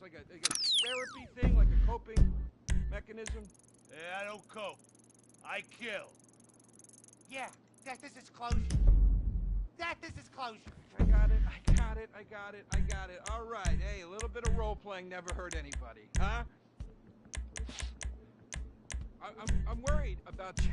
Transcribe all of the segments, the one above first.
like a therapy thing, like a coping mechanism? Yeah, I don't cope. I kill. Yeah, death is its closure. Death is its closure. I got it. All right. Hey, a little bit of role-playing never hurt anybody, huh? I'm worried about you.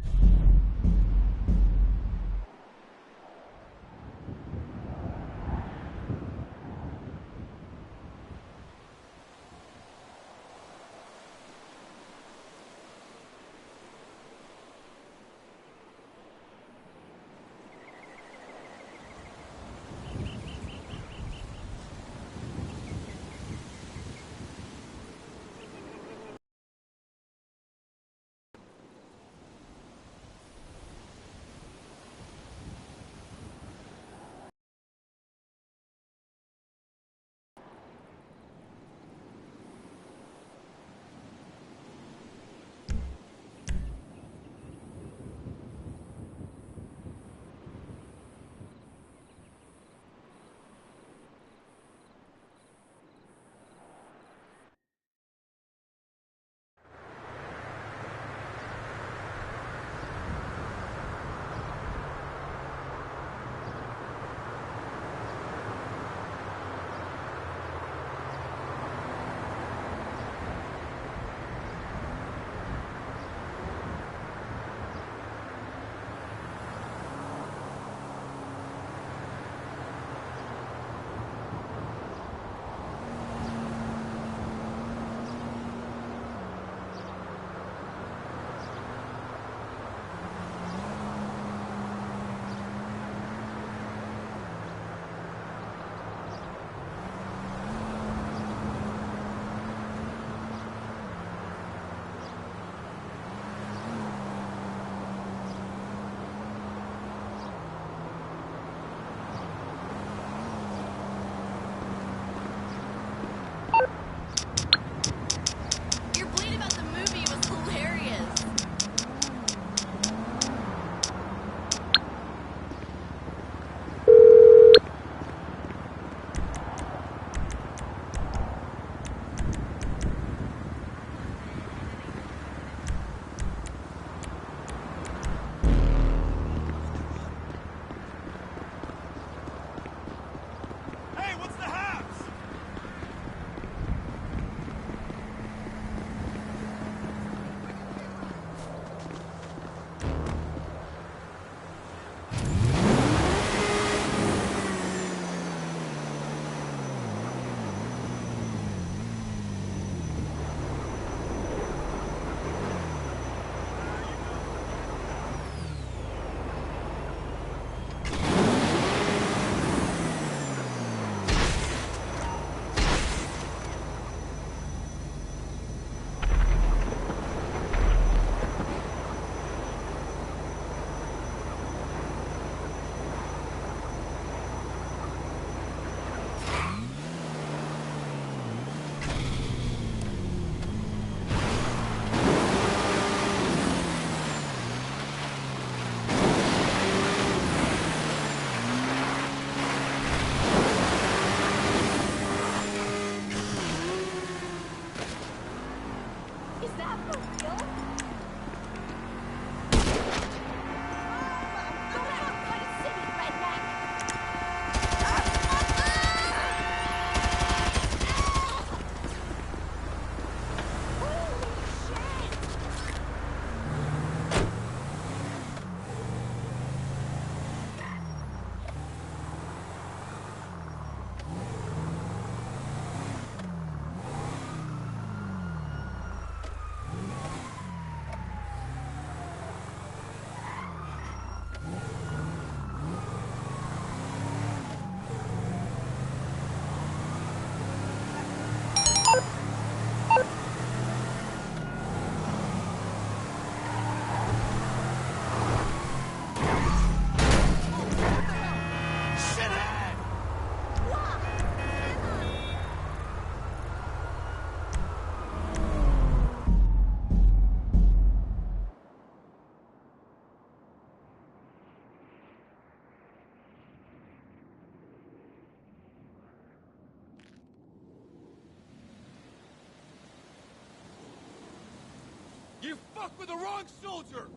You fuck with the wrong soldier!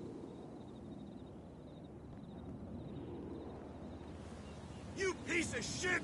You piece of shit!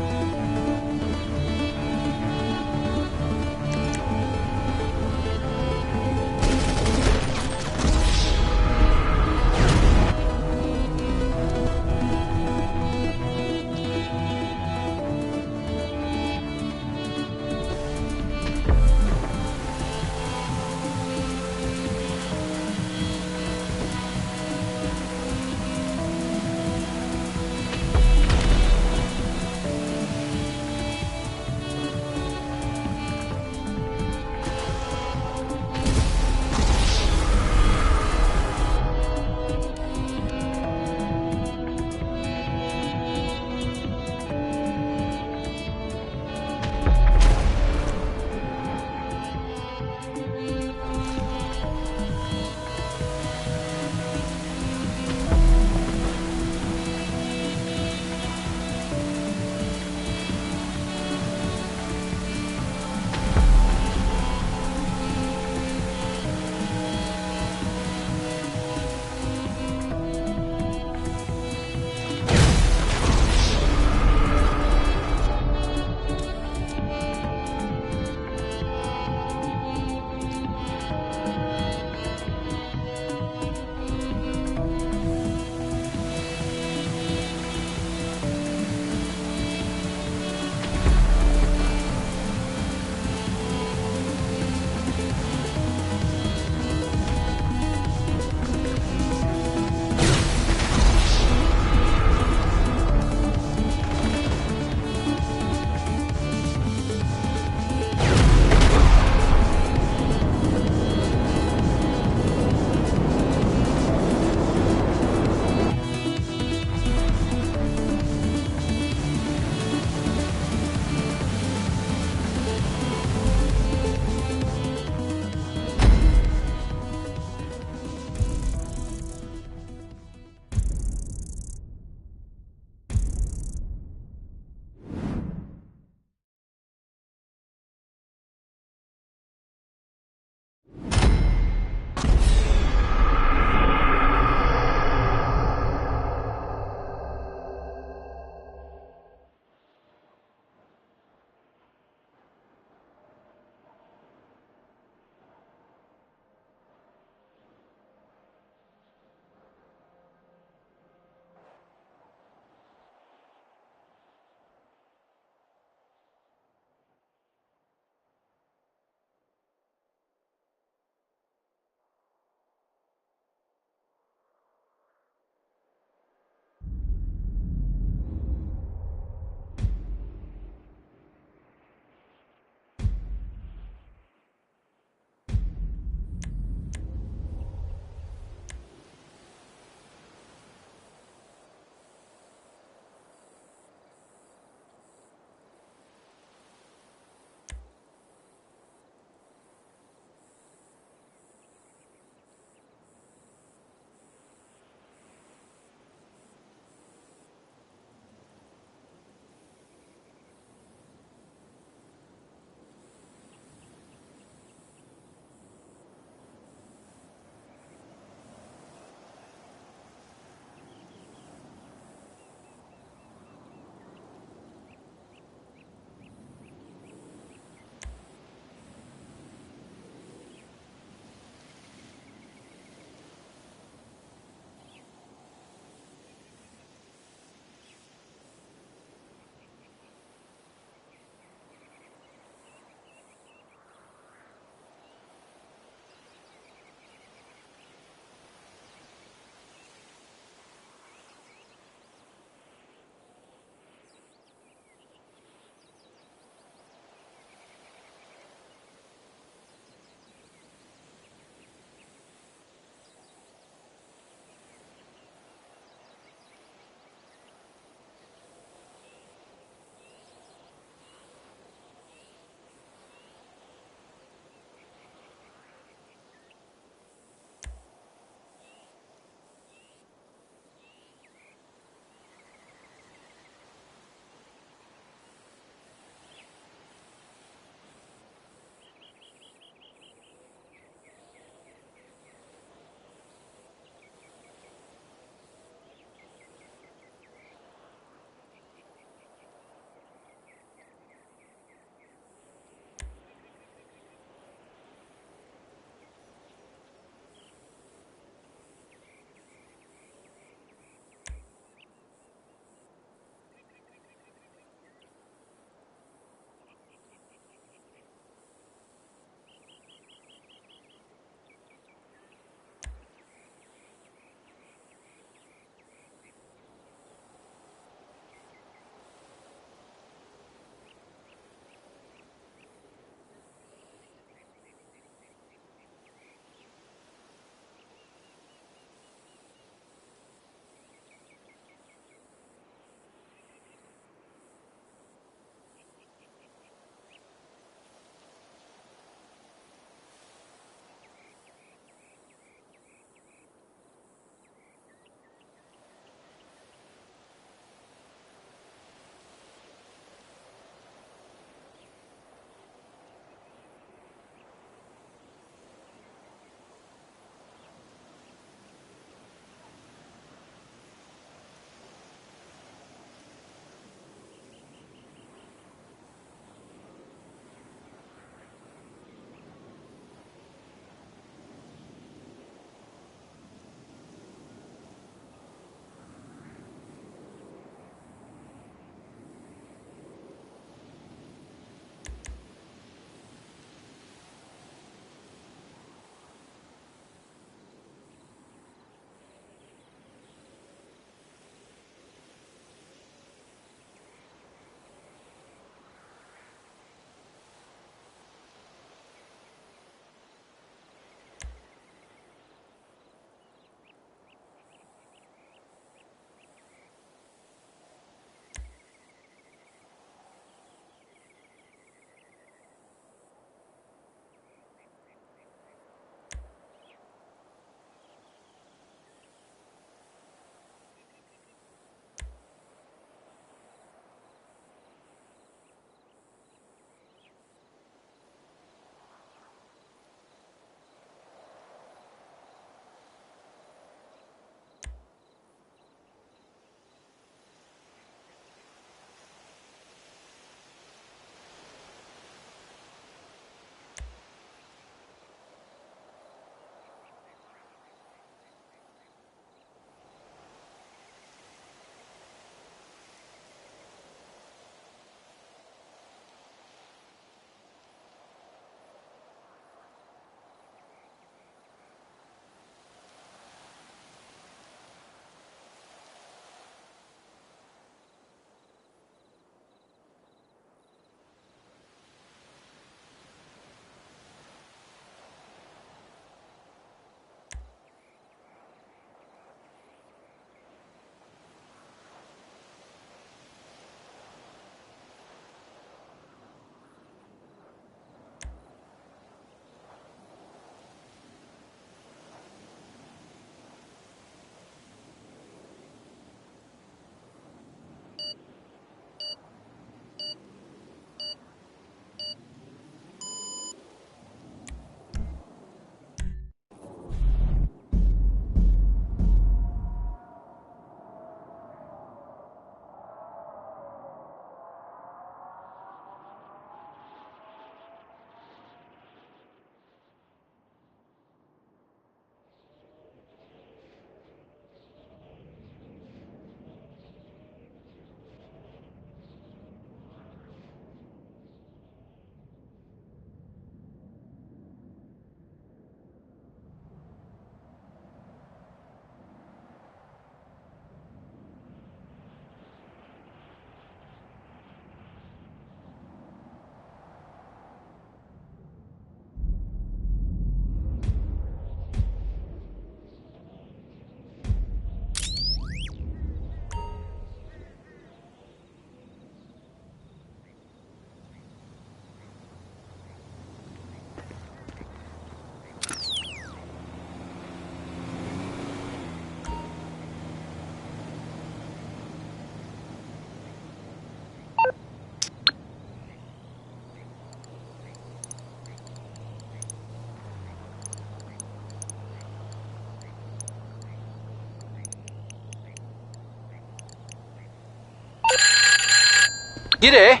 You there?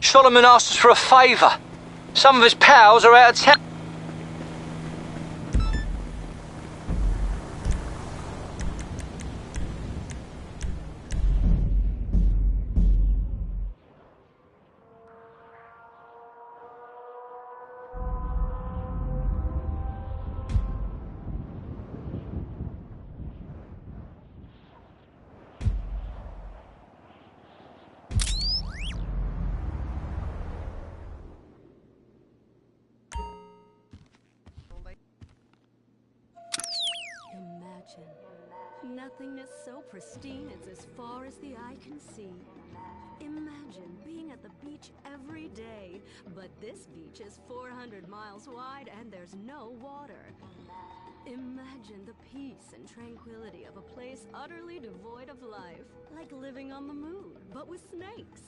Solomon asked us for a favour. Some of his pals are out of town. Nothingness so pristine it's as far as the eye can see. Imagine being at the beach every day, but this beach is 400 miles wide and there's no water. Imagine the peace and tranquility of a place utterly devoid of life, like living on the moon, but with snakes.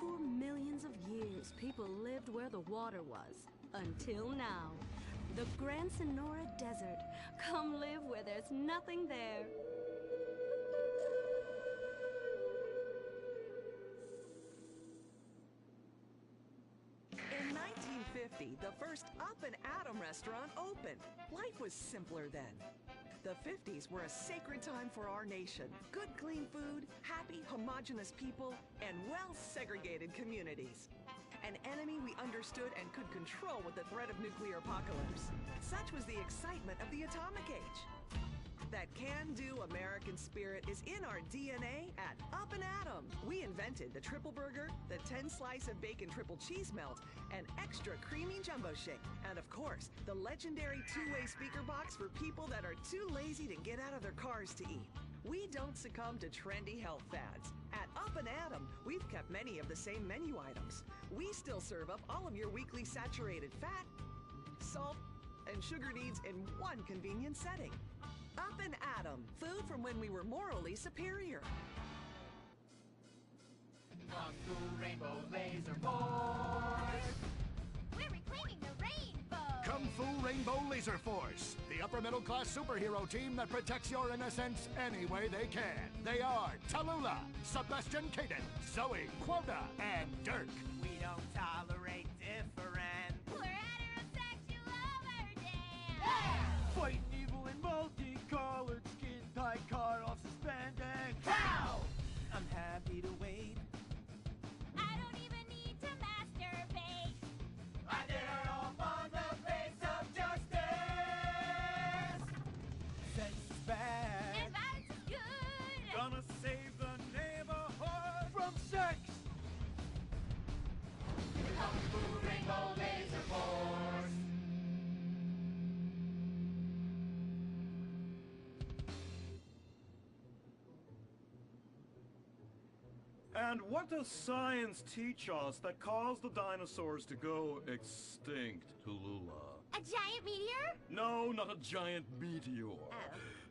For millions of years, people lived where the water was, until now. The ᴠɪᴛᴠ Desert. Come live where there's nothing there. In 1950, the first Up and Atom restaurant opened. Life was simpler then. The 50s were a sacred time for our nation. Good, clean food, happy, homogenous people, and well-segregated communities. An enemy we understood and could control with the threat of nuclear apocalypse. Such was the excitement of the atomic age. That can-do American spirit is in our DNA at Up and Atom. We invented the triple burger, the 10-slice of bacon triple cheese melt, and extra creamy jumbo shake. And of course, the legendary two-way speaker box for people that are too lazy to get out of their cars to eat. We don't succumb to trendy health fads. At Up and Atom, we've kept many of the same menu items. We still serve up all of your weekly saturated fat, salt, and sugar needs in one convenient setting. Up and Atom, food from when we were morally superior. Kung Fu Rainbow Laser Force! We're reclaiming the rainbow! Kung Fu Rainbow Laser Force, the upper-middle-class superhero team that protects your innocence any way they can. They are Tallulah, Sebastian Caden, Zoe, Quota, and Dirk. We don't tolerate different. We're heterosexual overdance! Fighting evil in multicolored skin, tight car off suspended. Pow! I'm happy to wait. I don't even need to masturbate! I dare off on the face of justice. Sex is bad. And violence is good! Gonna save the neighborhood from sex. Kung Fu Rainbow Laser Force. And what does science teach us that caused the dinosaurs to go extinct, Tallulah? A giant meteor? No, not a giant meteor.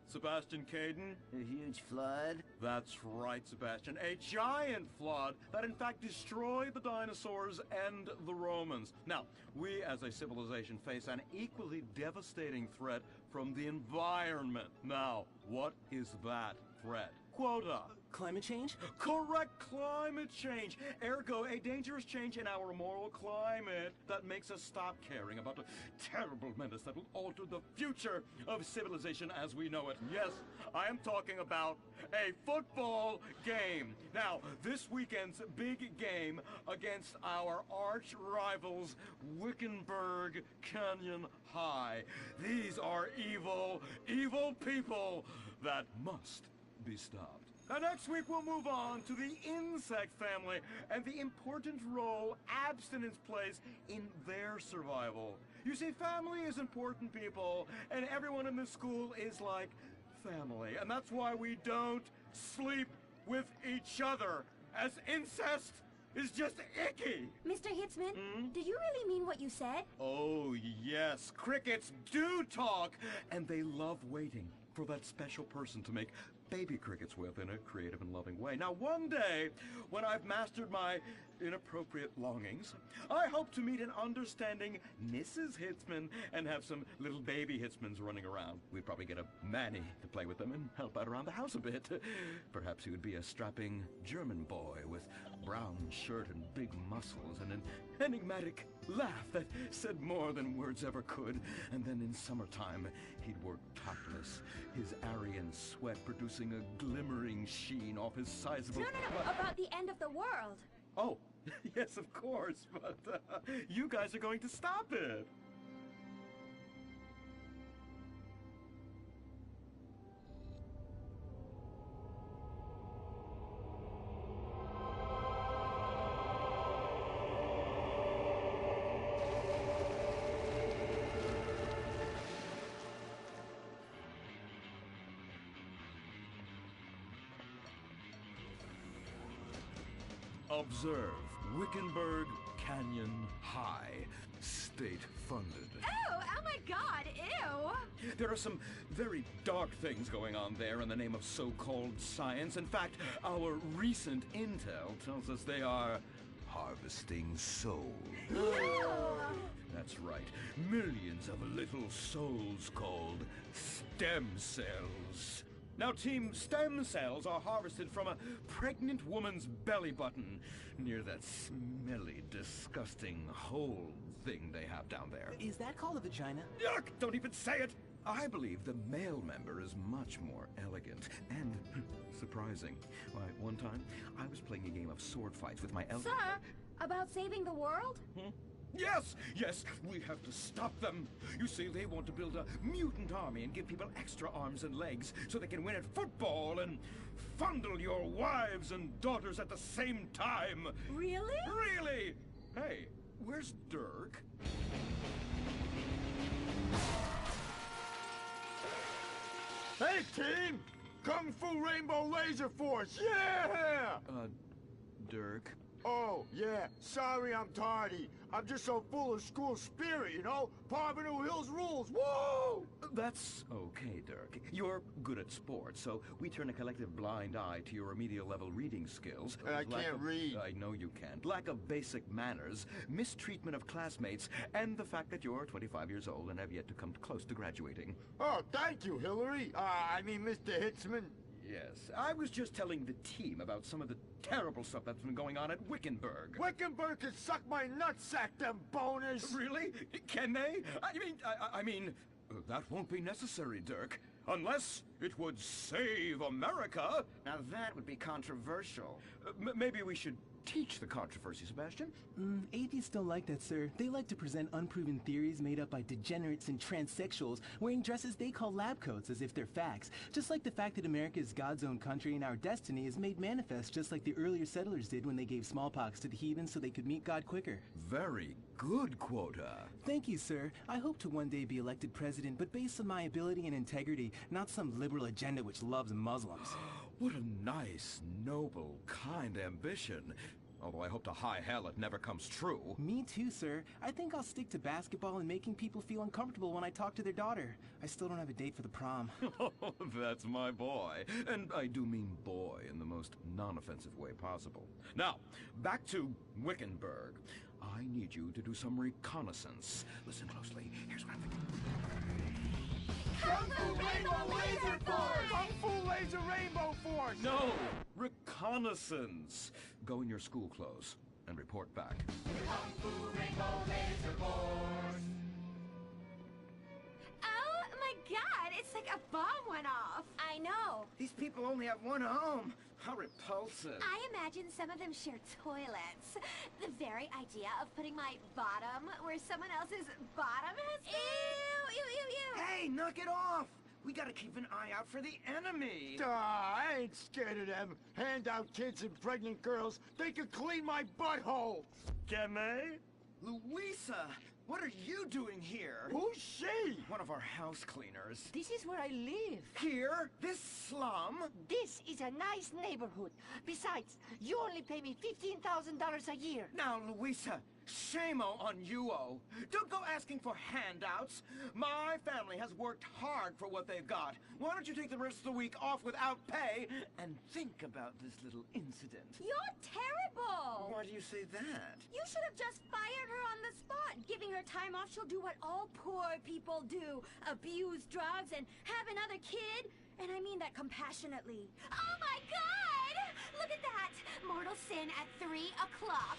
Sebastian Caden? A huge flood? That's right, Sebastian. A giant flood that in fact destroyed the dinosaurs and the Romans. Now, we as a civilization face an equally devastating threat from the environment. Now, what is that threat? Quota. Climate change? Correct, climate change. Ergo, a dangerous change in our moral climate that makes us stop caring about the terrible menace that will alter the future of civilization as we know it. Yes, I am talking about a football game. Now, this weekend's big game against our arch rivals, Wickenburg Canyon High. These are evil, evil people that must be stopped. Now next week we'll move on to the insect family and the important role abstinence plays in their survival. You see, family is important, people, and everyone in this school is like family. And that's why we don't sleep with each other, as incest is just icky. Mr. Hitzman, did you really mean what you said? Oh yes, crickets do talk, and they love waiting for that special person to make baby crickets with in a creative and loving way. Now, one day, when I've mastered my inappropriate longings, I hope to meet an understanding Mrs. Hitzman and have some little baby Hitzmans running around. We'd probably get a Manny to play with them and help out around the house a bit. Perhaps he would be a strapping German boy with brown shirt and big muscles and an enigmatic laugh that said more than words ever could. And then in summertime, he'd work topless, his Aryan sweat producing a glimmering sheen off his sizable... No, about the end of the world. Oh, yes, of course, but you guys are going to stop it. Observe, Wickenburg Canyon High, state-funded. Oh my God, ew! There are some very dark things going on there in the name of so-called science. In fact, our recent intel tells us they are harvesting souls. That's right, millions of little souls called stem cells. Now, Team Stem Cells are harvested from a pregnant woman's belly button near that smelly, disgusting hole thing they have down there. Is that called a vagina? Yuck! Don't even say it! I believe the male member is much more elegant and surprising. Why, one time, I was playing a game of sword fights with my Sir, about saving the world? Yes, we have to stop them. You see, they want to build a mutant army and give people extra arms and legs so they can win at football and fondle your wives and daughters at the same time. Really? Really? Hey, where's Dirk? Hey, team! Kung Fu Rainbow Laser Force, yeah! Dirk? Oh, yeah, sorry I'm tardy. I'm just so full of school spirit, you know? Parvenu Hills rules, woo! That's okay, Dirk. You're good at sports, so we turn a collective blind eye to your remedial level reading skills. I can't read. I know you can't. Lack of basic manners, mistreatment of classmates, and the fact that you're 25 years old and have yet to come close to graduating. Oh, thank you, Hillary. I mean, Mr. Hitzman. Yes, I was just telling the team about some of the terrible stuff that's been going on at Wickenburg. Wickenburg can suck my nutsack, them boners! Really? Can they? I mean, that won't be necessary, Dirk. Unless it would save America. Now that would be controversial. Maybe we should teach the controversy, Sebastian. Atheists don't like that, sir. They like to present unproven theories made up by degenerates and transsexuals wearing dresses they call lab coats as if they're facts. Just like the fact that America is God's own country and our destiny is made manifest just like the earlier settlers did when they gave smallpox to the heathens so they could meet God quicker. Very good, Quota. Thank you, sir. I hope to one day be elected president, but based on my ability and integrity, not some liberal agenda which loves Muslims. What a nice, noble, kind ambition. Although I hope to high hell it never comes true. Me too, sir. I think I'll stick to basketball and making people feel uncomfortable when I talk to their daughter. I still don't have a date for the prom. That's my boy. And I do mean boy in the most non-offensive way possible. Now, back to Wickenburg. I need you to do some reconnaissance. Listen closely. Here's what I'm thinking. Kung Fu Rainbow Laser Force! Kung Fu Laser Rainbow Force! No! Reconnaissance! Go in your school clothes and report back. Kung Fu Rainbow Laser Force! Oh my God, it's like a bomb went off. I know. These people only have one home. How repulsive. I imagine some of them share toilets. The very idea of putting my bottom where someone else's bottom has been. Ew, ew, ew, ew. Hey, knock it off! We gotta keep an eye out for the enemy. I ain't scared of them. Handout kids and pregnant girls. They can clean my butthole. Can they? Louisa, what are you doing here? Who's she? One of our house cleaners. This is where I live. Here? This slum? This is a nice neighborhood. Besides, you only pay me $15,000 a year. Now, Louisa, Shame-o on you-o. Don't go asking for handouts. My family has worked hard for what they've got. Why don't you take the rest of the week off without pay and think about this little incident? You're terrible! Why do you say that? You should have just fired her on the spot. Giving her time off, she'll do what all poor people do. Abuse drugs and have another kid. And I mean that compassionately. Oh my god! Look at that! Mortal sin at 3 o'clock.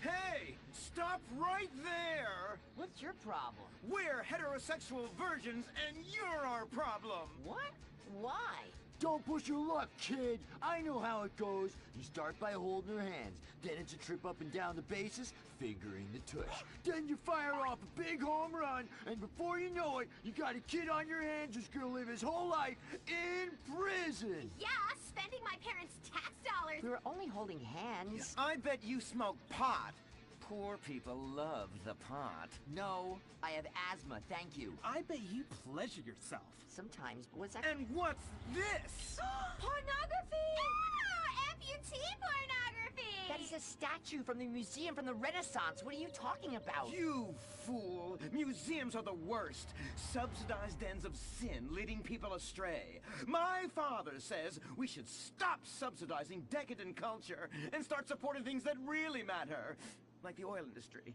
Hey! Stop right there! What's your problem? We're heterosexual virgins and you're our problem! What? Why? Don't push your luck, kid. I know how it goes. You start by holding her hands. Then it's a trip up and down the bases, fingering the tush. Then you fire off a big home run, and before you know it, you got a kid on your hands who's gonna live his whole life in prison. Yeah, spending my parents' tax dollars. We were only holding hands. I bet you smoke pot. Poor people love the pot. No, I have asthma, thank you. I bet you pleasure yourself. Sometimes, what's that? And what's this? Pornography! Ah, amputee pornography! That is a statue from the museum from the Renaissance. What are you talking about? You fool! Museums are the worst. Subsidized dens of sin leading people astray. My father says we should stop subsidizing decadent culture and start supporting things that really matter. Like the oil industry.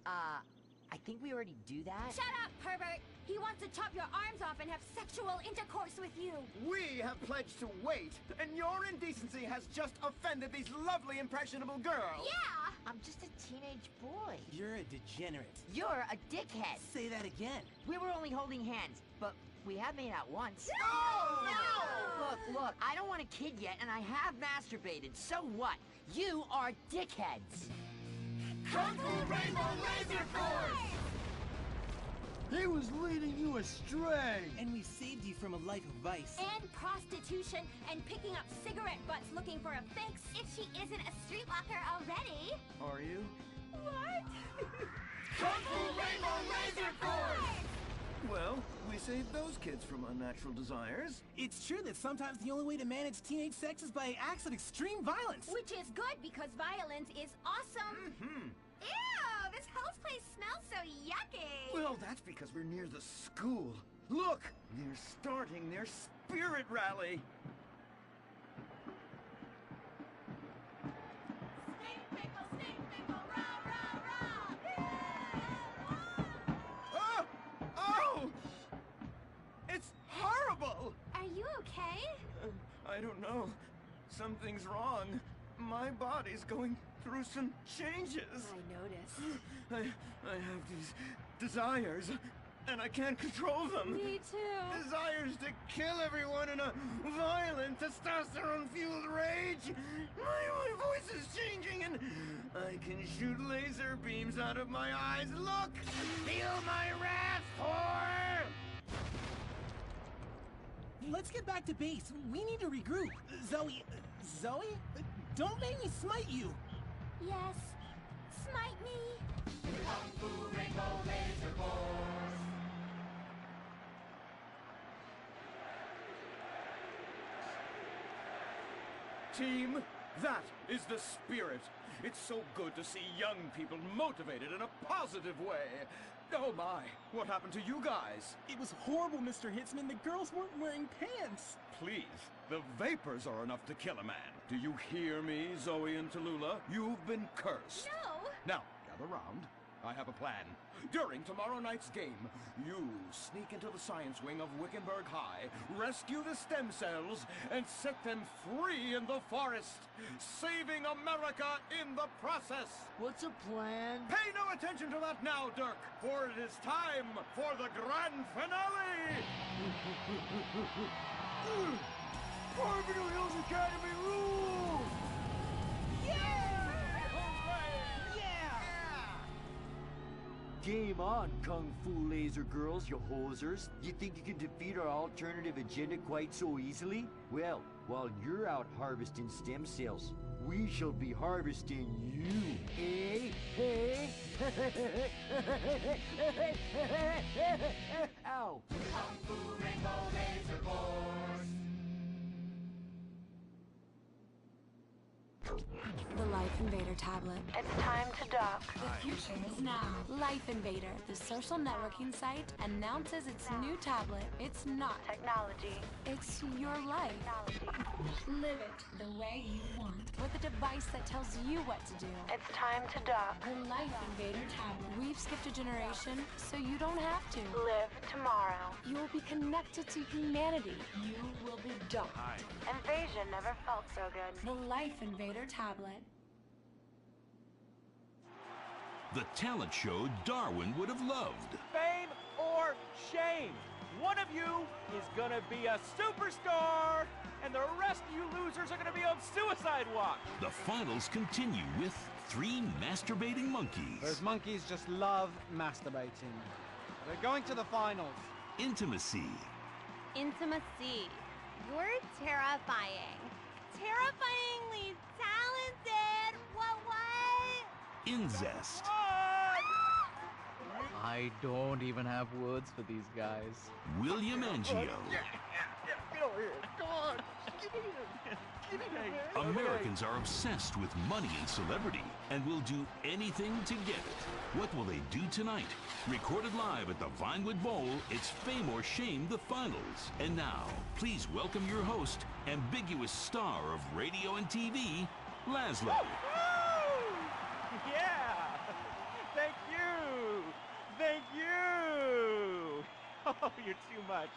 I think we already do that. Shut up, pervert! He wants to chop your arms off and have sexual intercourse with you. We have pledged to wait, and your indecency has just offended these lovely, impressionable girls. Yeah! I'm just a teenage boy. You're a degenerate. You're a dickhead. Say that again. We were only holding hands, but we have made out once. No! Look, I don't want a kid yet, and I have masturbated. So what? You are dickheads. Kung Fu Rainbow Laser Force! He was leading you astray! And we saved you from a life of vice. And prostitution and picking up cigarette butts looking for a fix. If she isn't a streetwalker already. Are you? What? Kung Fu Rainbow Laser Force! Well, we saved those kids from unnatural desires. It's true that sometimes the only way to manage teenage sex is by acts of extreme violence. Which is good because violence is awesome. Ew, this whole place smells so yucky. Well, that's because we're near the school. Look, they're starting their spirit rally. Stink pickle, rah, rah, rah. Oh! Oh! It's horrible! Are you okay? I don't know. Something's wrong. My body's going through some changes. I noticed. I have these desires, and I can't control them. Me too. Desires to kill everyone in a violent, testosterone-fueled rage. My voice is changing, and I can shoot laser beams out of my eyes. Look! Feel my wrath, whore! Let's get back to base. We need to regroup. Zoe? Don't make me smite you. Yes. Smite me. Kung Fu Rainbow Laser Force! Team, that is the spirit. It's so good to see young people motivated in a positive way. Oh my, what happened to you guys? It was horrible, Mr. Hitzman. The girls weren't wearing pants. Please, the vapors are enough to kill a man. Do you hear me, Zoe and Tallulah? You've been cursed. No. Now, gather round. I have a plan. During tomorrow night's game, you sneak into the science wing of Wickenburg High, rescue the stem cells, and set them free in the forest, saving America in the process. What's a plan? Pay no attention to that now, Dirk, for it is time for the grand finale! Barbaro Hills Academy rules! Game on, Kung Fu Laser Girls, you hosers. You think you can defeat our alternative agenda quite so easily? Well, while you're out harvesting stem cells, we shall be harvesting you, eh? Hey? Ow! Kung Fu Rainbow Laser Force! The light Life Invader tablet. It's time to dock. The future is now. Life Invader, the social networking site, announces its new tablet. It's not technology. It's your life. Live it the way you want. With a device that tells you what to do. It's time to dock. The Life Invader tablet. We've skipped a generation, so you don't have to. Live tomorrow. You will be connected to humanity. You will be docked. Invasion never felt so good. The Life Invader tablet. The talent show Darwin would have loved. Fame or shame? One of you is gonna be a superstar, and the rest of you losers are gonna be on suicide watch. The finals continue with 3 masturbating monkeys. Those monkeys just love masturbating. We're going to the finals. Intimacy. Intimacy. You're terrifying. Terrifyingly talented. What? Incest. I don't even have words for these guys. William Angio. Get over here. Come on. Get in here. Get in here. Americans are obsessed with money and celebrity and will do anything to get it. What will they do tonight? Recorded live at the Vinewood Bowl, it's Fame or Shame, the finals. And now, please welcome your host, ambiguous star of radio and TV, Laszlo. Yeah! Thank you! Thank you! Oh, you're too much.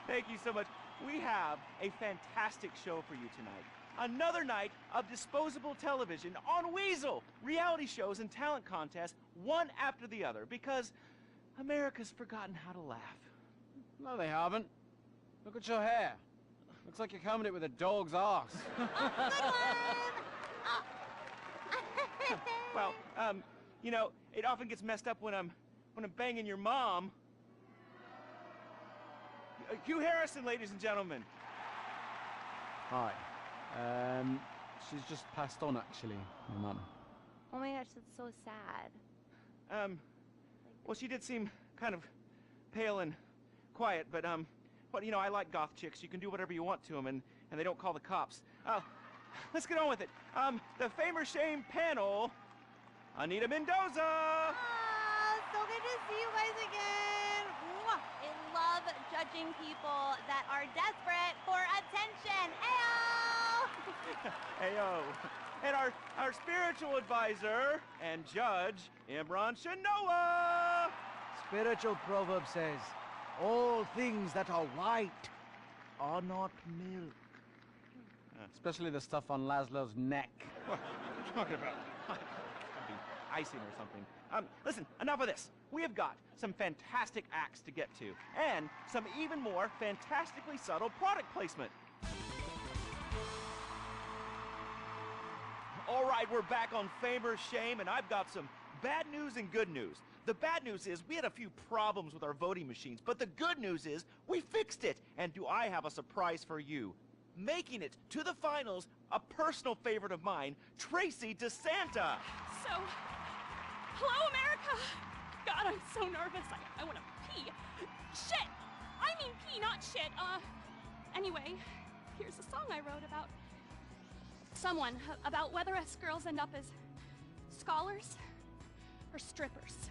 Thank you so much. We have a fantastic show for you tonight. Another night of disposable television on Weasel. Reality shows and talent contests, one after the other, because America's forgotten how to laugh. No, they haven't. Look at your hair. Looks like you're combing it with a dog's ass. Well, you know, it often gets messed up when I'm banging your mom. Hugh Harrison, ladies and gentlemen. Hi. She's just passed on, actually, my mum. Oh my gosh, that's so sad. Well, she did seem kind of pale and quiet, but you know, I like goth chicks. You can do whatever you want to them, and they don't call the cops. Let's get on with it. The Fame or Shame panel, Anita Mendoza. Oh, so good to see you guys again. Mwah. I love judging people that are desperate for attention. Ayo! Ayo. And our spiritual advisor and judge, Imran Shanoa. Spiritual proverb says, all things that are white are not milk. Especially the stuff on Laszlo's neck. What are you talking about? That'd be icing or something. Listen, enough of this. We have got some fantastic acts to get to, and some even more fantastically subtle product placement. All right, we're back on Fame or Shame, and I've got some bad news and good news. The bad news is we had a few problems with our voting machines, but the good news is we fixed it. And do I have a surprise for you? Making it to the finals, a personal favorite of mine, Tracy DeSanta. So, hello, America. God, I'm so nervous. I want to pee. Shit! I mean pee, not shit. Anyway, here's a song I wrote about someone, about whether us girls end up as scholars or strippers.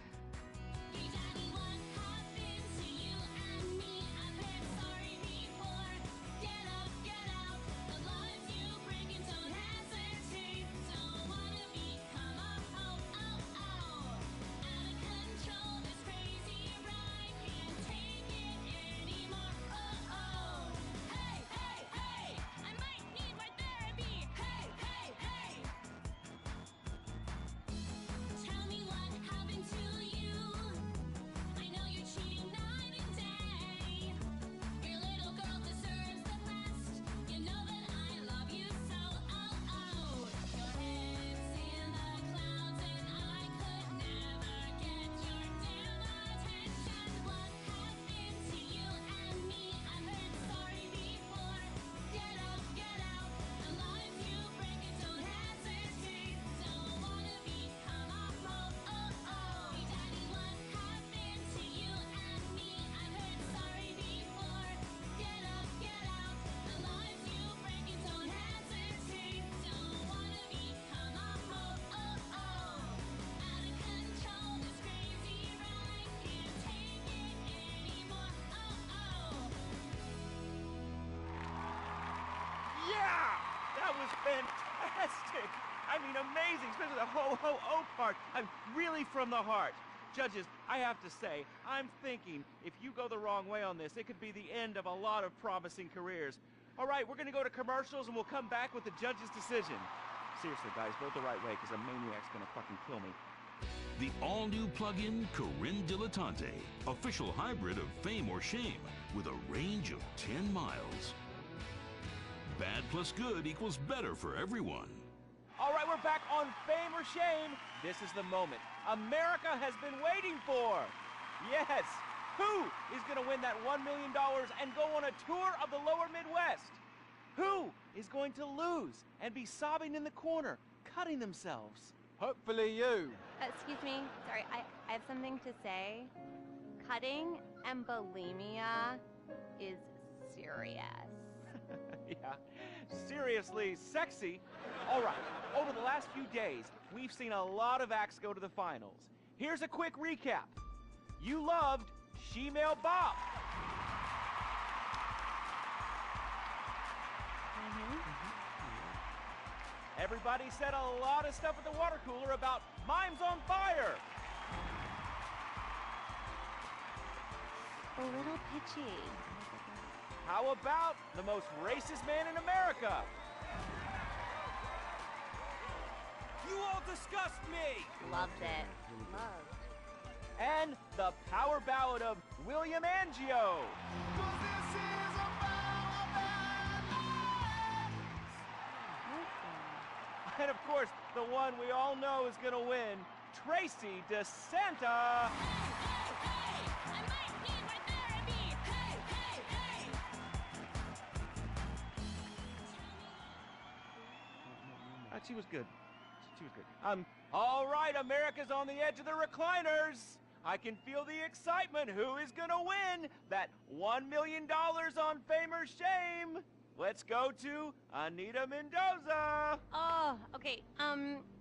mean, amazing, especially the ho-ho-oh part. I'm really from the heart. Judges, I have to say, I'm thinking if you go the wrong way on this, it could be the end of a lot of promising careers. All right, we're going to go to commercials, and we'll come back with the judge's decision. Seriously, guys, vote the right way, because a maniac's going to fucking kill me. The all-new plug-in ᴠɪᴛ Dilettante, official hybrid of Fame or Shame, with a range of 10 miles. Bad plus good equals better for everyone. All right, we're back on Fame or Shame. This is the moment America has been waiting for. Yes, who is going to win that $1 million and go on a tour of the lower Midwest? Who is going to lose and be sobbing in the corner, cutting themselves? Hopefully you. Excuse me. Sorry, I have something to say. Cutting and bulimia is serious. Yeah, seriously sexy. All right, over the last few days, we've seen a lot of acts go to the finals. Here's a quick recap. You loved She-Male Bop. Everybody said a lot of stuff at the water cooler about Mimes on Fire. A little pitchy. How about the most racist man in America? You all disgust me! Loved it. Loved. And the power ballad of William Angio. And of course, the one we all know is gonna win, Tracy DeSanta. She was good. She was good. All right, America's on the edge of the recliners. I can feel the excitement. Who is gonna win that $1 million on Fame or Shame? Let's go to Anita Mendoza. Oh, okay.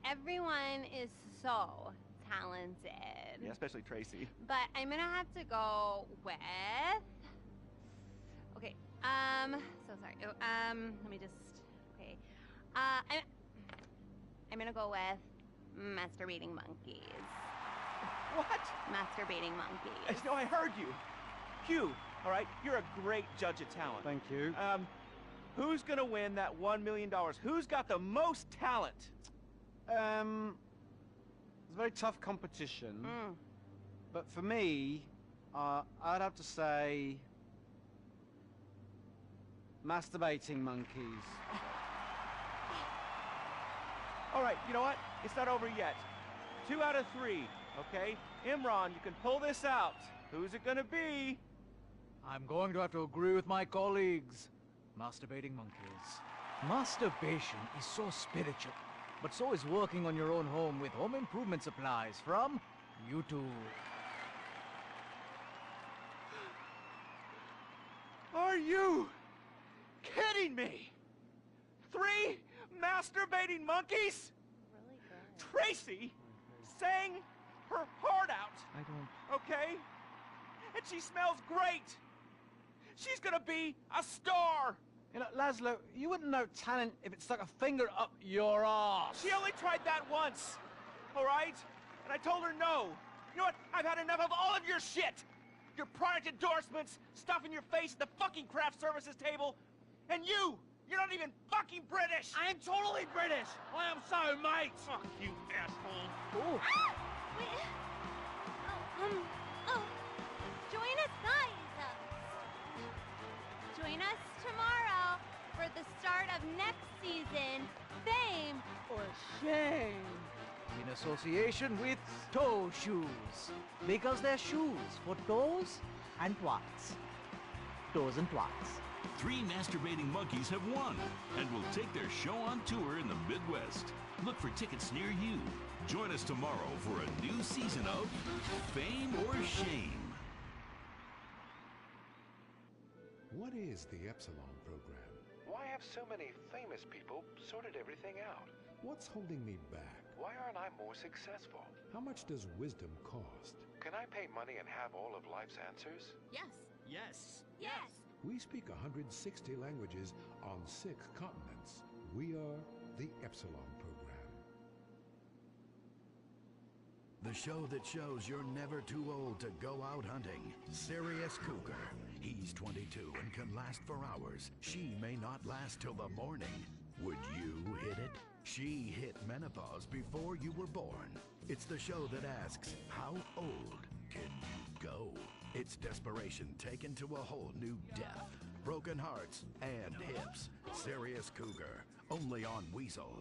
Everyone is so talented. Yeah, especially Tracy. But I'm gonna have to go with. Okay. So sorry. Let me just. Okay. I'm gonna go with masturbating monkeys. What? Masturbating monkeys. No, I heard you. Q, all right, you're a great judge of talent. Thank you. Who's gonna win that $1 million? Who's got the most talent? It's a very tough competition. But for me, I'd have to say masturbating monkeys. All right, you know what? It's not over yet. 2 out of 3, okay? Imran, you can pull this out. Who's it gonna be? I'm going to have to agree with my colleagues. Masturbating monkeys. Masturbation is so spiritual, but so is working on your own home with home improvement supplies from YouTube. Are you kidding me? 3 masturbating monkeys? Really good. Tracy sang her heart out. I don't... Okay? And she smells great. She's gonna be a star. You know, Laszlo, you wouldn't know talent if it stuck a finger up your ass. She only tried that once, all right? And I told her no. You know what? I've had enough of all of your shit. Your product endorsements, stuff in your face at the fucking craft services table. And you're not even fucking British. I am totally British. I am so, mate. Fuck you, asshole. Ooh. Ah! Wait. Join us, guys. Join us tomorrow for the start of next season, Fame or Shame. In association with toe shoes. Because they're shoes for toes and twats. Toes and twats. 3 masturbating monkeys have won and will take their show on tour in the Midwest. Look for tickets near you. Join us tomorrow for a new season of Fame or Shame. What is the Epsilon program? Why have so many famous people sorted everything out? What's holding me back? Why aren't I more successful? How much does wisdom cost? Can I pay money and have all of life's answers? Yes. Yes. Yes. We speak 160 languages on 6 continents. We are the Epsilon program. The show that shows you're never too old to go out hunting. Serious Cougar. He's 22 and can last for hours. She may not last till the morning. Would you hit it? She hit menopause before you were born. It's the show that asks, how old can you go? It's desperation taken to a whole new depth. Broken hearts and hips. Serious Cougar. Only on Weasel.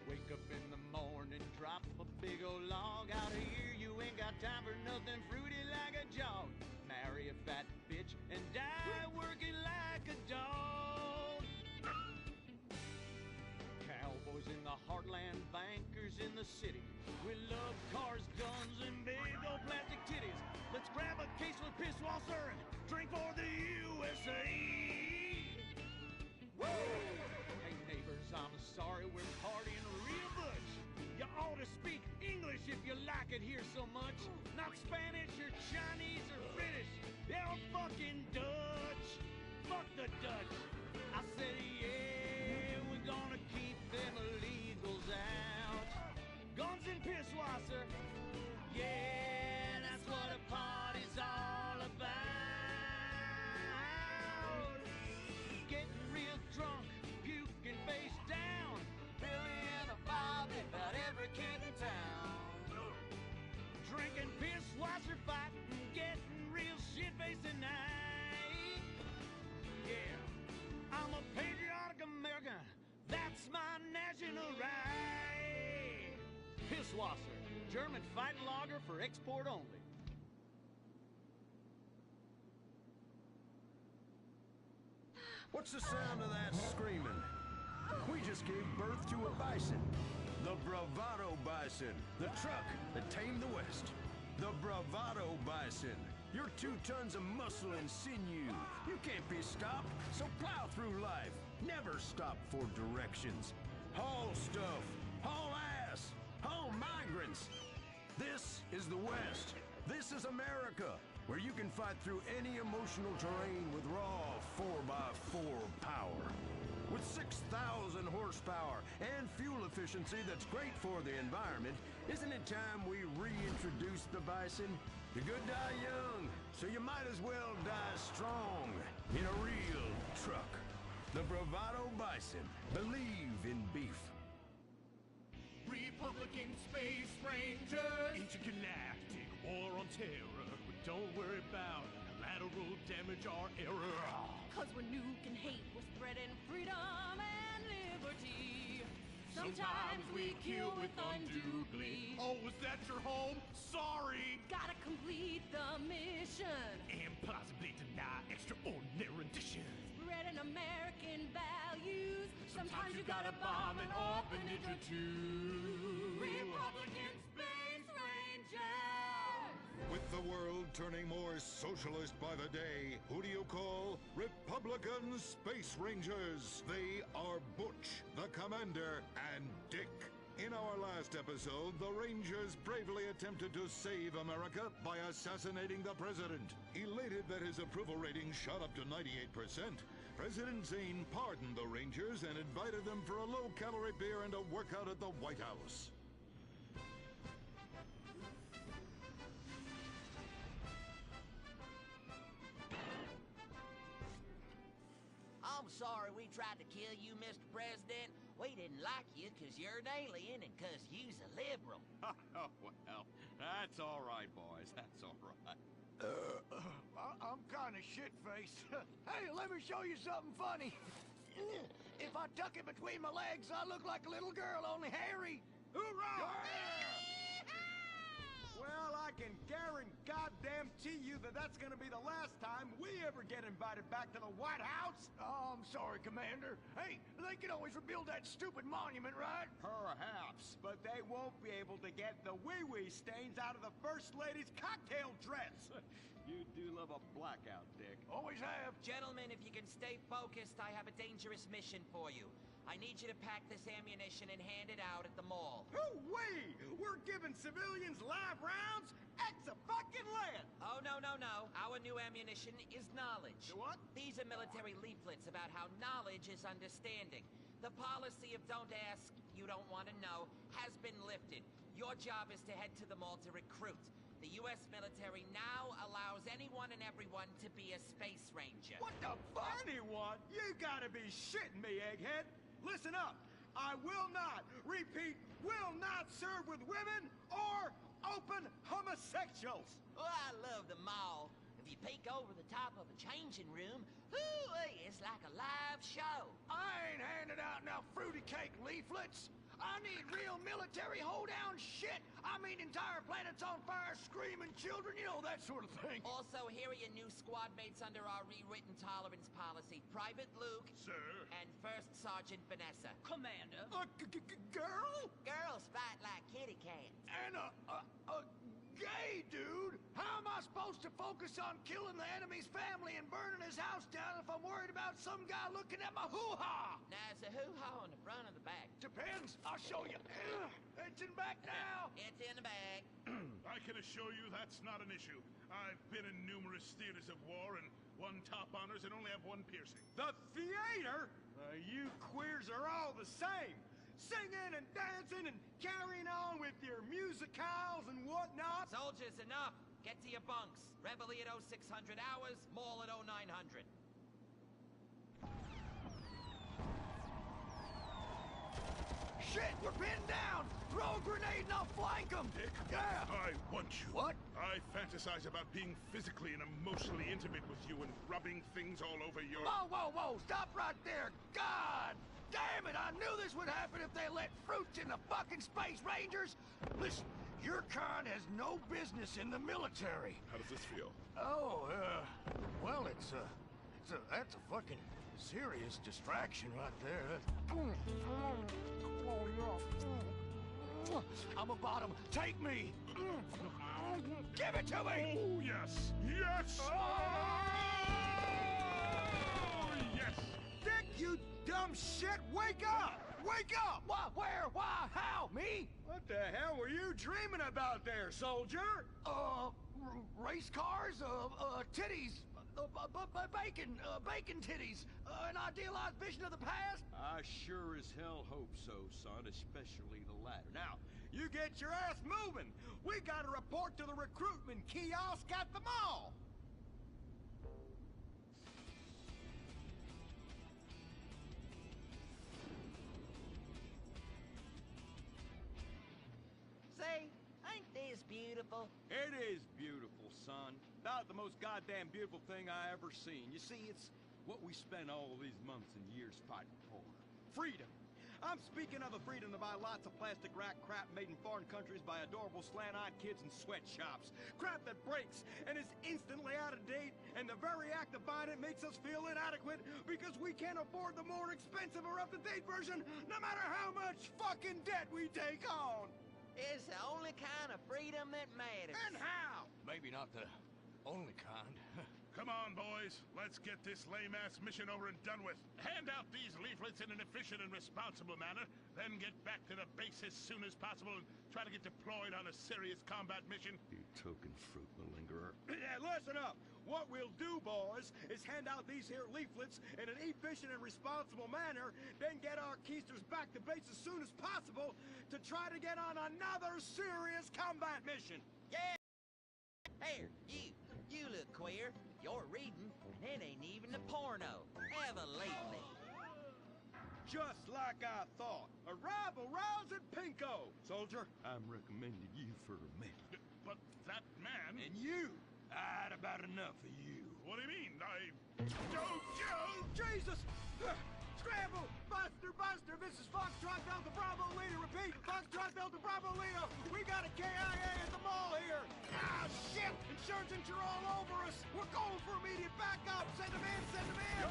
Wake up in the morning, drop a big old log out here. You ain't got time for nothing fruity like a jog. Marry a fat bitch and die working like a dog. Cowboys in the heartland, bankers in the city. We love cars, guns, and big old plastic titties. Let's grab a case of pisswasser and drink for the USA. Woo! Hey neighbors, I'm sorry, we're partying real much. You ought to speak English if you like it here so much. Not Spanish or Chinese or Finnish. They're fucking Dutch. Fuck the Dutch. I said, yeah, we're gonna keep them illegals out. Guns and pisswasser. Yeah, that's what a party's all about. Getting real drunk, puking face down. Billy and a Bobby, about every kid in town. Drinking pisswasser, fighting, getting real shit-faced tonight. Yeah, I'm a patriotic American. That's my national right. Pisswasser, German fighting lager for export only. What's the sound of that screaming? We just gave birth to a bison. The bravado bison. The truck that tamed the West. The bravado bison. You're 2 tons of muscle and sinew. You can't be stopped, so plow through life. Never stop for directions. Haul stuff. Haul ass. Haul migrants. This is the West. This is America, where you can fight through any emotional terrain with raw 4x4 power. With 6,000 horsepower and fuel efficiency that's great for the environment, isn't it time we reintroduce the bison? The good die young, so you might as well die strong in a real truck. The Bravado Bison. Believe in beef. Republican Space Ranger, intergalactic war on terror. But don't worry about collateral damage or error. Cause we're nuking hate, we're spreading freedom and liberty. Sometimes we kill with undue glee. Oh, was that your home? Sorry! Gotta complete the mission. And possibly deny extraordinary renditions. Spreading American values. Sometimes you gotta bomb an orphanage or two. Republican Space Rangers! With the world turning more socialist by the day, who do you call Republican Space Rangers? They are Butch, the Commander, and Dick. In our last episode, the Rangers bravely attempted to save America by assassinating the president. Elated that his approval rating shot up to 98%, President Zane pardoned the Rangers and invited them for a low-calorie beer and a workout at the White House. I'm sorry we tried to kill you, Mr. President. We didn't like you because you're an alien and because you's a liberal. Oh, well, that's all right, boys. That's all right. I'm kind of shit-faced. Hey, let me show you something funny. If I tuck it between my legs, I look like a little girl, only hairy. Hoorah! Well, I can guarantee you that that's gonna be the last time we ever get invited back to the White House. Oh, I'm sorry, Commander. Hey, they can always rebuild that stupid monument, right? Perhaps, but they won't be able to get the wee-wee stains out of the First Lady's cocktail dress. You do love a blackout, Dick. Always have. Gentlemen, if you can stay focused, I have a dangerous mission for you. I need you to pack this ammunition and hand it out at the mall. Hoo-wee! We're giving civilians live rounds? Ex-a-fucking-land! Oh, no. Our new ammunition is knowledge. What? These are military leaflets about how knowledge is understanding. The policy of don't ask, you don't want to know, has been lifted. Your job is to head to the mall to recruit. The U.S. military now allows anyone and everyone to be a space ranger. What the fuck? Anyone? You gotta be shitting me, egghead. Listen up. I will not, repeat, will not serve with women or open homosexuals. Oh, I love the mall. If you peek over the top of a changing room, it's like a live show. I ain't handing out no fruity cake leaflets. I need real military hoedown shit. I mean entire planets on fire, screaming children, you know, that sort of thing. Also, here are your new squad mates under our rewritten tolerance policy. Private Luke. Sir. And First Sergeant Vanessa. Commander. Girl? Girls fight like kitty cats. And a gay dude? How am I supposed to focus on killing the enemy's family and burning his house down if I'm worried about some guy looking at my hoo-ha? Now, is the hoo-ha on the front or the back? Depends. I'll show you. It's in back now. It's in the bag. I can assure you that's not an issue. I've been in numerous theaters of war and won top honors and only have one piercing. The theater? You queers are all the same. Singing and dancing and carrying on with your musicals and whatnot. Soldiers, enough. Get to your bunks. Reveille at 0600 hours, mall at 0900. Shit, we're pinned down! Throw a grenade and I'll flank them! Dick, yeah! I want you. What? I fantasize about being physically and emotionally intimate with you and rubbing things all over your... Whoa, whoa, whoa! Stop right there! God! Damn it! I knew this would happen if they let fruits in the fucking Space Rangers! Listen, your kind has no business in the military. How does this feel? Oh, well, that's a fucking serious distraction right there. I'm a bottom. Take me! Give it to me! Oh, yes! Yes! Oh, yes! Dick, you dumb shit! Wake up! Wake up! What? Where? Why? How? Me? What the hell were you dreaming about there, soldier? Race cars, titties, bacon titties, an idealized vision of the past? I sure as hell hope so, son, especially the latter. Now, you get your ass moving! We gotta report to the recruitment kiosk at the mall! Say, ain't this beautiful? It is beautiful, son. About the most goddamn beautiful thing I ever seen. You see, it's what we spent all of these months and years fighting for. Freedom. I'm speaking of the freedom to buy lots of plastic rack crap made in foreign countries by adorable slant-eyed kids in sweatshops. Crap that breaks and is instantly out of date, and the very act of buying it makes us feel inadequate because we can't afford the more expensive or up-to-date version, no matter how much fucking debt we take on. It's the only kind of freedom that matters. And how? Maybe not the only kind. Come on, boys. Let's get this lame-ass mission over and done with. Hand out these leaflets in an efficient and responsible manner, then get back to the base as soon as possible and try to get deployed on a serious combat mission. You token fruit malingerer. Yeah, listen up. What we'll do, boys, is hand out these here leaflets in an efficient and responsible manner, then get our keisters back to base as soon as possible to try to get on another serious combat mission. Yeah! Here, you look queer. You're reading, and it ain't even a porno. Ever lately. Just like I thought. Arrival rouse at Pinko. Soldier, I'm recommending you for a minute. But that man... And you! I'd about enough of you. What do you mean? Joe! Jesus! Scramble! Buster! Buster! This is Foxtrot Delta Bravo Leader. Repeat! Foxtrot Delta Bravo Leader. We got a KIA at the mall here. Ah, shit! Insurgents are all over us. We're going for immediate backup. Send them in! Send them in!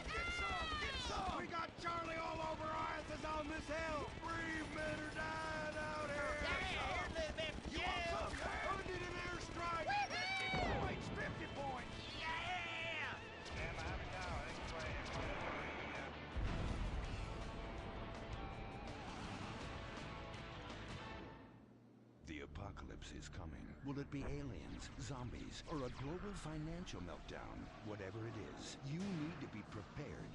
Get some! Get some! We got Charlie all over our asses on this hill. Free men are dying out here. Here, little bit. You want some? I need an airstrike. 50 points! 50 points! Yeah! The apocalypse is coming. Will it be aliens, zombies, or a global financial meltdown? Whatever it is, you need to be prepared.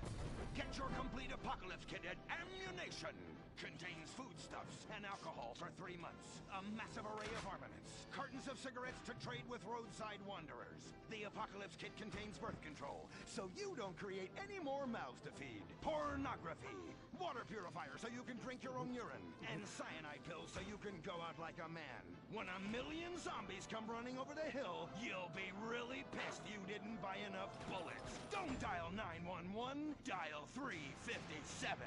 Get your complete apocalypse kit at Ammunition. Contains foodstuffs and alcohol for 3 months. A massive array of armaments. Cartons of cigarettes to trade with roadside wanderers. The apocalypse kit contains birth control, so you don't create any more mouths to feed. Pornography. Water purifier so you can drink your own urine. And cyanide pills so you can go out like a man. When 1 million zombies come running over the hill, you'll be really pissed you didn't buy enough bullets. Don't dial 911, dial 357.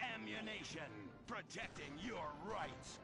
Ammunition. Protecting your rights.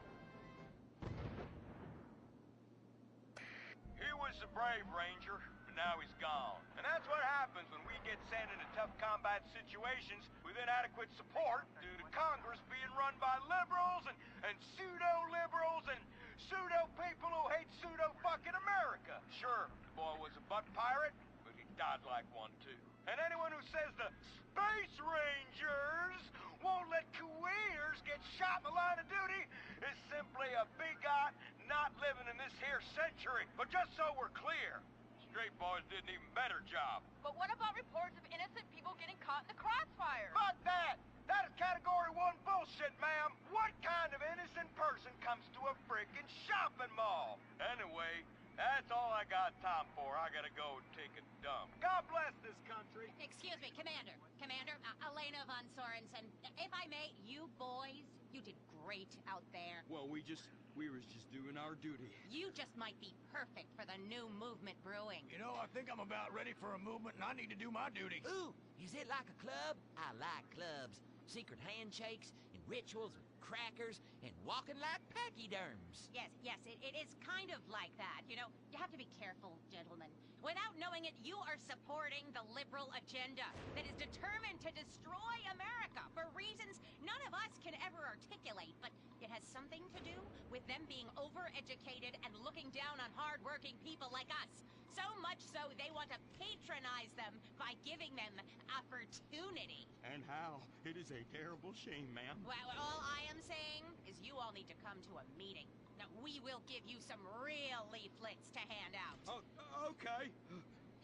He was the brave ranger, but now he's gone. And that's what happens when we get sent into tough combat situations with inadequate support due to Congress being run by liberals and pseudo-liberals and pseudo-people who hate pseudo-fucking America. Sure, the boy was a butt pirate, but he died like one too. And anyone who says the Space Rangers won't let queers get shot in the line of duty is simply a bigot not living in this here century. But just so we're clear, straight boys did an even better job. But what about reports of innocent people getting caught in the crossfire? Fuck that! That is Category 1 bullshit, ma'am! What kind of innocent person comes to a frickin' shopping mall? Anyway, that's all I got time for. I gotta go and take a dump. God bless this country. Excuse me, Commander. Commander, Elena von Sorensen. If I may, you boys, you did great out there. Well, we was just doing our duty. You just might be perfect for the new movement brewing. You know, I think I'm about ready for a movement and I need to do my duty. Ooh, is it like a club? I like clubs. Secret handshakes and rituals with crackers and walking like pachyderms. Yes, it is kind of like that. You know, you have to be careful, gentlemen. Without knowing it, you are supporting the liberal agenda that is determined to destroy America for reasons none of us can ever articulate, but it has something to do with them being overeducated and looking down on hard-working people like us. So much so they want to patronize them by giving them opportunity. And how? It is a terrible shame, ma'am. Well, all I am saying is you all need to come to a meeting. Now, we will give you some real leaflets to hand out. Oh, okay.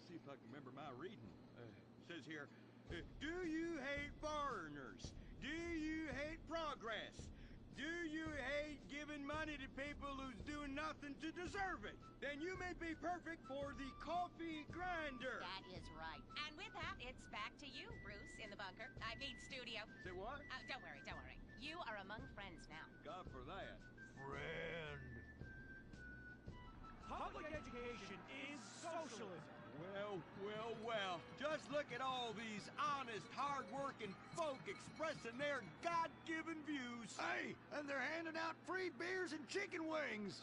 See if I can remember my reading. Says here, do you hate foreigners? Do you hate progress? Do you hate giving money to people who's doing nothing to deserve it? Then you may be perfect for the coffee grinder. That is right. And with that, it's back to you, Bruce, in the bunker. I mean, studio. Say what? Don't worry. You are among friends now. God for that. Friend. Public education is socialism. Well. Just look at all these honest, hard-working folk expressing their God-given views. Hey, and they're handing out free beers and chicken wings.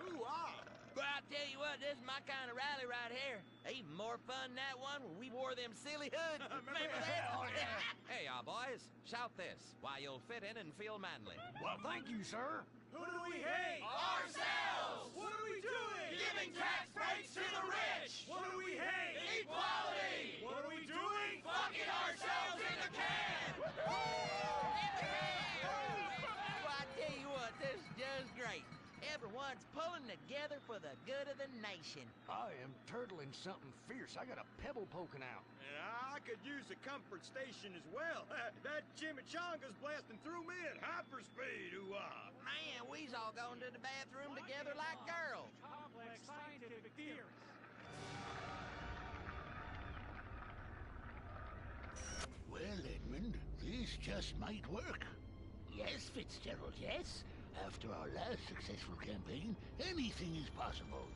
Ooh, ah. But I tell you what, this is my kind of rally right here. Even more fun than that one when we wore them silly hoods. Remember that? Oh, yeah. Hey, y'all boys, shout this while you'll fit in and feel manly. Well, thank you, sir. Who do we hate? Ourselves! What are we doing? Giving tax breaks to the rich! What do we hate? Equality! What are we doing? Fucking ourselves in the can! Well, I tell you what, this is just great. Everyone's pulling together for the good of the nation. I am turtling something fierce. I got a pebble poking out. And I could use a comfort station as well. That chimichanga's blasting through me at hyperspeed, ooh-ah. Man, we's all going to the bathroom together like girls. Complex scientific theories. Well, Edmund, this just might work. Yes, Fitzgerald, yes. After our last successful campaign, anything is possible.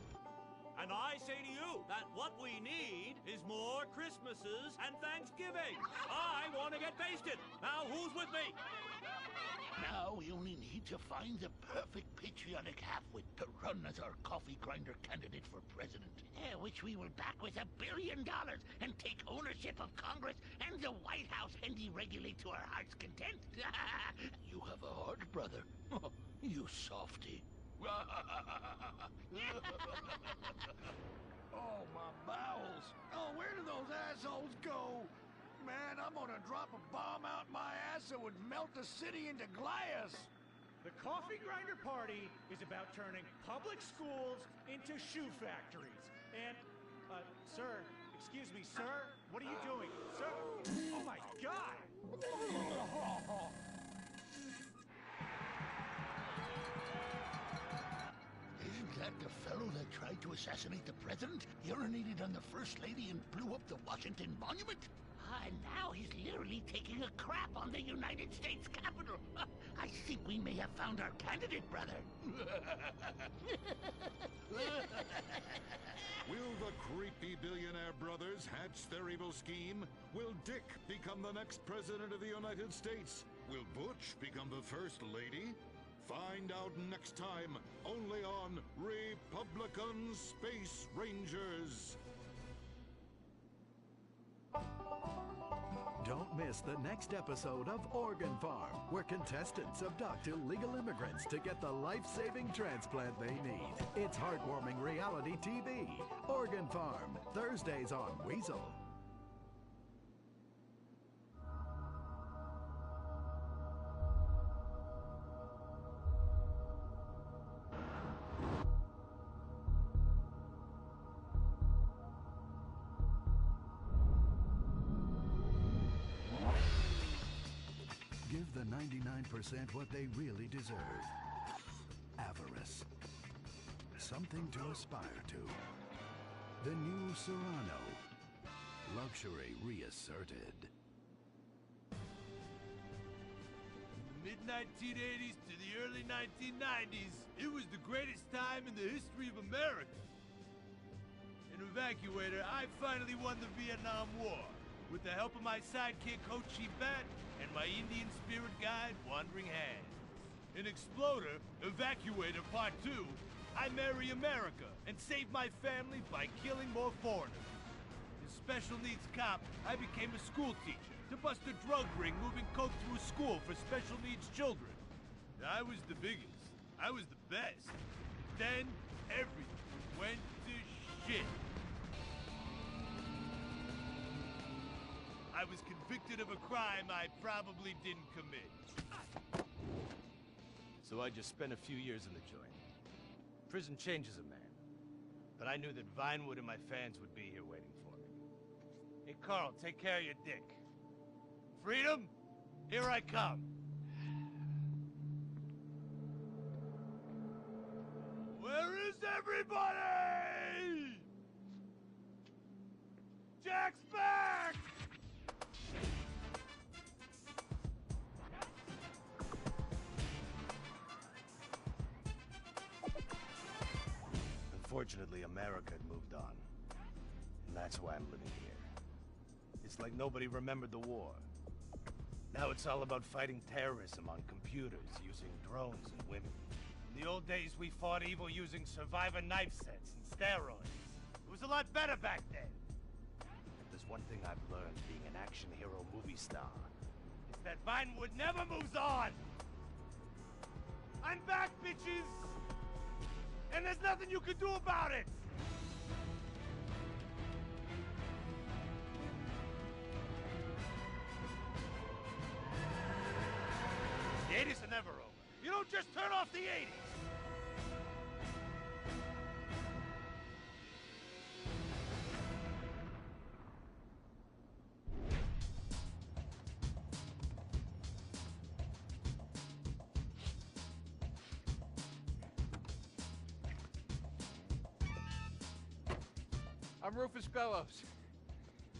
And I say to you that what we need is more Christmases and Thanksgiving. I want to get basted. Now, who's with me? Now we only need to find the perfect patriotic halfwit to run as our coffee grinder candidate for president. Which we will back with $1 billion and take ownership of Congress and the White House and deregulate to our heart's content. You have a heart, brother. You softy. Oh, my bowels. Oh, where do those assholes go? Man, I'm gonna drop a bomb out my ass that would melt the city into glass. The Coffee Grinder Party is about turning public schools into shoe factories. And, sir, excuse me, sir, what are you doing? Sir, oh my God! Isn't that the fellow that tried to assassinate the president, urinated on the First Lady, and blew up the Washington Monument? And now he's literally taking a crap on the United States Capitol. I think we may have found our candidate, brother. Will the creepy billionaire brothers hatch their evil scheme? Will Dick become the next president of the United States? Will Butch become the First Lady? Find out next time, only on Republican Space Rangers. Don't miss the next episode of Organ Farm, where contestants abduct illegal immigrants to get the life-saving transplant they need. It's heartwarming reality TV. Organ Farm, Thursdays on Weasel. Give the 99% what they really deserve. Avarice. Something to aspire to. The new Serrano. Luxury reasserted. Mid-1980s to the early 1990s, it was the greatest time in the history of America. An evacuator, I finally won the Vietnam War with the help of my sidekick Ho Chi Bat and my Indian spirit guide, Wandering Hand. In Exploder, Evacuator Part 2, I marry America and save my family by killing more foreigners. As Special Needs Cop, I became a school teacher to bust a drug ring moving coke through a school for special needs children. I was the biggest. I was the best. Then, everything went to shit. I was convicted of a crime I probably didn't commit. So I just spent a few years in the joint. Prison changes a man. But I knew that Vinewood and my fans would be here waiting for me. Hey, Carl, take care of your dick. Freedom, here I come. Where is everybody? Jack's back! Unfortunately, America had moved on. And that's why I'm living here. It's like nobody remembered the war. Now it's all about fighting terrorism on computers, using drones and women. In the old days, we fought evil using survivor knife sets and steroids. It was a lot better back then. If there's one thing I've learned being an action hero movie star, it's that Vinewood never moves on! I'm back, bitches! And there's nothing you can do about it! The 80s are never over. You don't just turn off the 80s! I'm Rufus Bellows.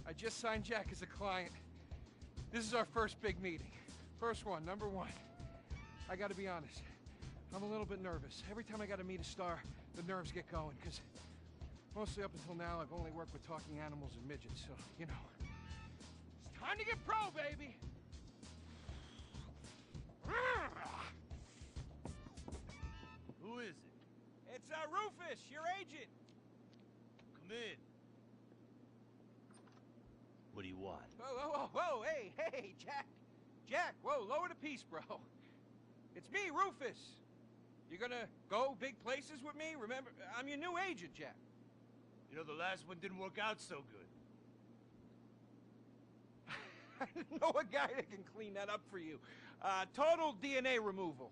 I just signed Jack as a client. This is our first big meeting. First one, number one. I gotta be honest, I'm a little bit nervous. Every time I gotta meet a star, the nerves get going, because mostly up until now, I've only worked with talking animals and midgets, so, you know. It's time to get pro, baby! Who is it? It's Rufus, your agent. Come in. What do you want? Whoa, hey, Jack, whoa, lower the piece, bro. It's me, Rufus. You gonna go big places with me? Remember, I'm your new agent, Jack. You know, the last one didn't work out so good. I know a guy that can clean that up for you. Total DNA removal.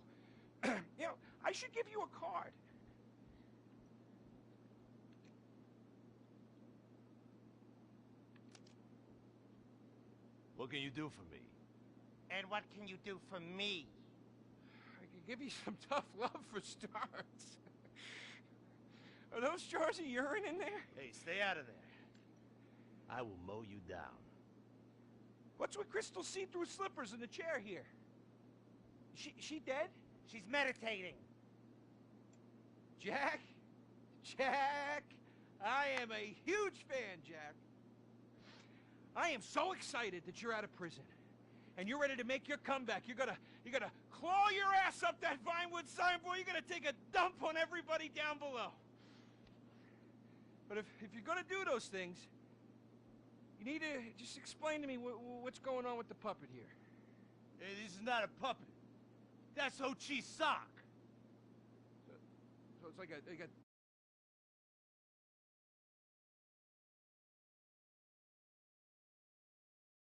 You know, I should give you a card. What can you do for me? And what can you do for me? I can give you some tough love for starts. Are those jars of urine in there? Hey, stay out of there. I will mow you down. What's with Crystal's see-through slippers in the chair here? She dead? She's meditating. Jack? Jack! I am a huge fan, Jack. I am so excited that you're out of prison. And you're ready to make your comeback. You're gonna claw your ass up that Vinewood signboard. You're gonna take a dump on everybody down below. But if you're gonna do those things, you need to just explain to me what's going on with the puppet here. Hey, this is not a puppet. That's Ho Chi's sock. So it's like a